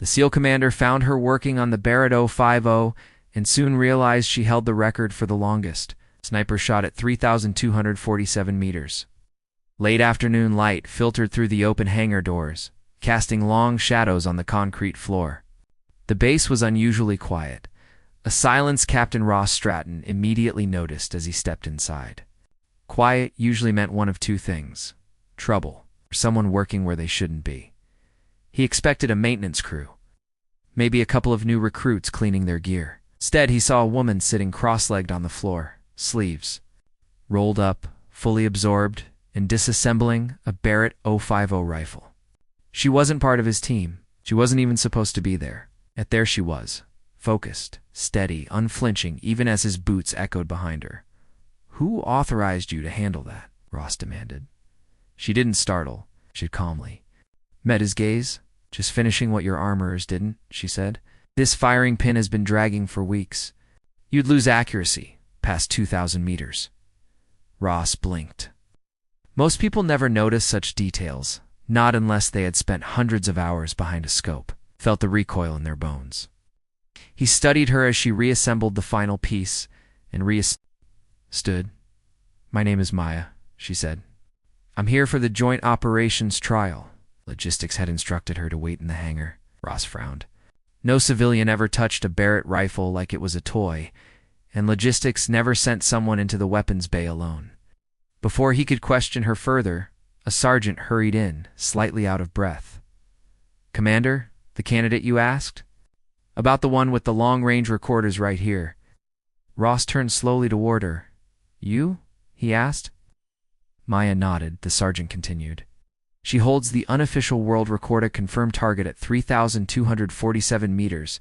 The SEAL commander found her working on the Barrett 050 and soon realized she held the record for the longest sniper shot at 3,247 meters. Late afternoon light filtered through the open hangar doors, casting long shadows on the concrete floor. The base was unusually quiet, a silence Captain Ross Stratton immediately noticed as he stepped inside. Quiet usually meant one of two things: trouble, or someone working where they shouldn't be. He expected a maintenance crew, maybe a couple of new recruits cleaning their gear. Instead, he saw a woman sitting cross-legged on the floor, sleeves rolled up, fully absorbed in disassembling a Barrett 050 rifle. She wasn't part of his team. She wasn't even supposed to be there. Yet there she was, focused, steady, unflinching, even as his boots echoed behind her. "Who authorized you to handle that?" Ross demanded. She didn't startle. She calmly met his gaze. "Just finishing what your armorers didn't," she said. "This firing pin has been dragging for weeks. You'd lose accuracy past 2,000 meters. Ross blinked. Most people never notice such details, not unless they had spent hundreds of hours behind a scope, felt the recoil in their bones. He studied her as she reassembled the final piece and stood. "My name is Maya," she said. "I'm here for the Joint Operations Trial." Logistics had instructed her to wait in the hangar. Ross frowned. No civilian ever touched a Barrett rifle like it was a toy, and logistics never sent someone into the weapons bay alone. Before he could question her further, a sergeant hurried in, slightly out of breath. "Commander, the candidate you asked?" "About the one with the long-range recorders right here." Ross turned slowly toward her. "You?" he asked. Maya nodded. The sergeant continued. "She holds the unofficial world recorder confirmed target at 3,247 meters,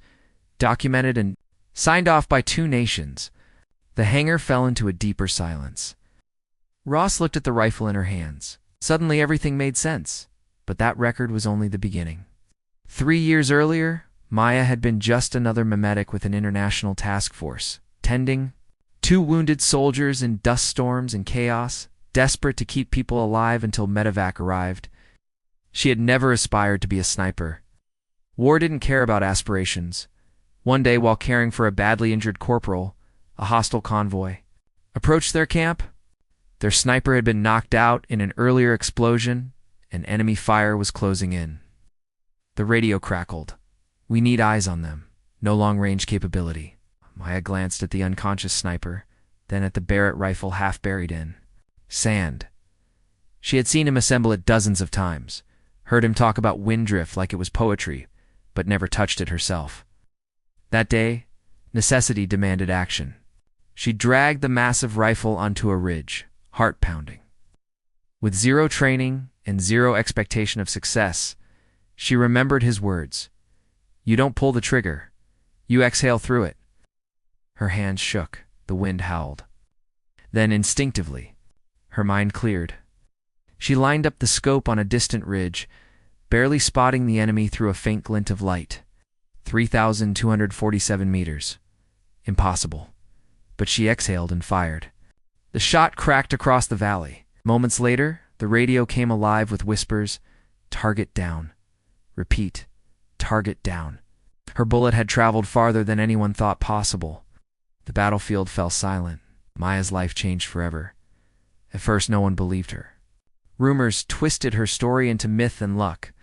documented and signed off by 2 nations." The hangar fell into a deeper silence. Ross looked at the rifle in her hands. Suddenly everything made sense, but that record was only the beginning. 3 years earlier, Maya had been just another memetic with an international task force, tending 2 wounded soldiers in dust storms and chaos, desperate to keep people alive until medevac arrived. She had never aspired to be a sniper. War didn't care about aspirations. One day, while caring for a badly injured corporal, a hostile convoy approached their camp. Their sniper had been knocked out in an earlier explosion, and enemy fire was closing in. The radio crackled. "We need eyes on them. No long-range capability." Maya glanced at the unconscious sniper, then at the Barrett rifle half buried in sand. She had seen him assemble it dozens of times, heard him talk about wind drift like it was poetry, but never touched it herself. That day, necessity demanded action. She dragged the massive rifle onto a ridge, heart pounding. With zero training and zero expectation of success, she remembered his words. "You don't pull the trigger. You exhale through it." Her hands shook. The wind howled. Then, instinctively, her mind cleared. She lined up the scope on a distant ridge, barely spotting the enemy through a faint glint of light. 3,247 meters. Impossible. But she exhaled and fired. The shot cracked across the valley. Moments later, the radio came alive with whispers, "Target down. Repeat, target down." Her bullet had traveled farther than anyone thought possible. The battlefield fell silent. Maya's life changed forever. At first, no one believed her. Rumors twisted her story into myth and luck.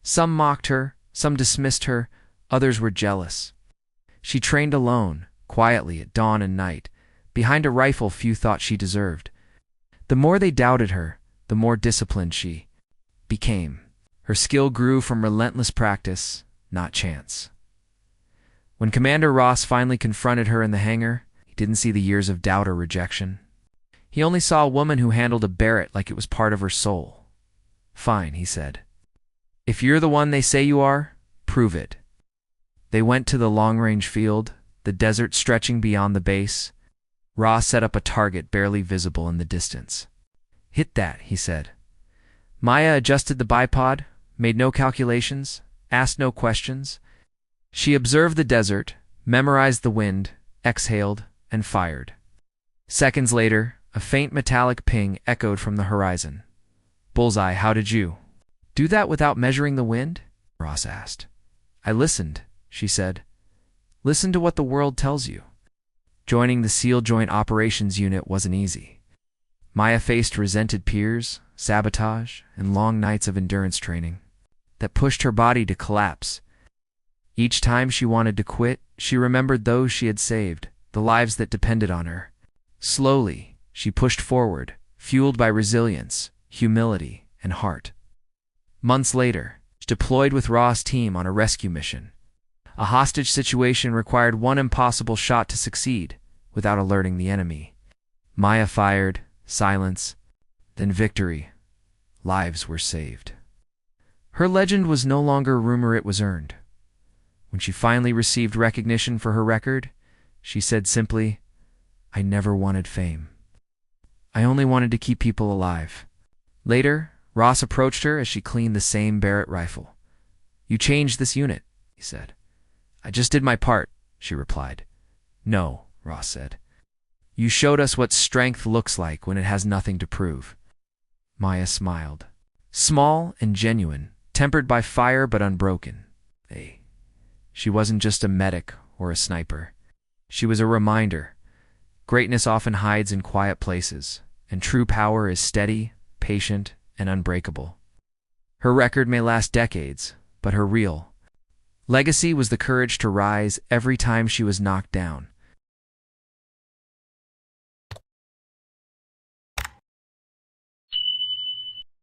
Some mocked her, some dismissed her, others were jealous. She trained alone, quietly at dawn and night, behind a rifle few thought she deserved. The more they doubted her, the more disciplined she became. Her skill grew from relentless practice, not chance. When Commander Ross finally confronted her in the hangar, he didn't see the years of doubt or rejection. He only saw a woman who handled a Barrett like it was part of her soul. "Fine," he said. "If you're the one they say you are, prove it." They went to the long-range field, the desert stretching beyond the base. Ross set up a target barely visible in the distance. "Hit that," he said. Maya adjusted the bipod, made no calculations, asked no questions. She observed the desert, memorized the wind, exhaled, and fired. Seconds later, a faint metallic ping echoed from the horizon. "Bullseye, how did you do that without measuring the wind?" Ross asked. I listened, she said. Listen to what the world tells you. Joining the SEAL Joint Operations Unit wasn't easy. Maya faced resented peers, sabotage, and long nights of endurance training that pushed her body to collapse. Each time she wanted to quit, she remembered those she had saved, the lives that depended on her. Slowly, she pushed forward, fueled by resilience, humility, and heart. Months later, she deployed with Ra's team on a rescue mission. A hostage situation required one impossible shot to succeed without alerting the enemy. Maya fired, silence, then victory. Lives were saved. Her legend was no longer a rumor, it was earned. When she finally received recognition for her record, she said simply, "I never wanted fame. I only wanted to keep people alive." Later, Ross approached her as she cleaned the same Barrett rifle. "You changed this unit," he said. "I just did my part," she replied. "No," Ross said. "You showed us what strength looks like when it has nothing to prove." Maya smiled. Small and genuine, tempered by fire but unbroken. She wasn't just a medic or a sniper. She was a reminder. Greatness often hides in quiet places, and true power is steady, patient, and unbreakable. Her record may last decades, but her real legacy was the courage to rise every time she was knocked down.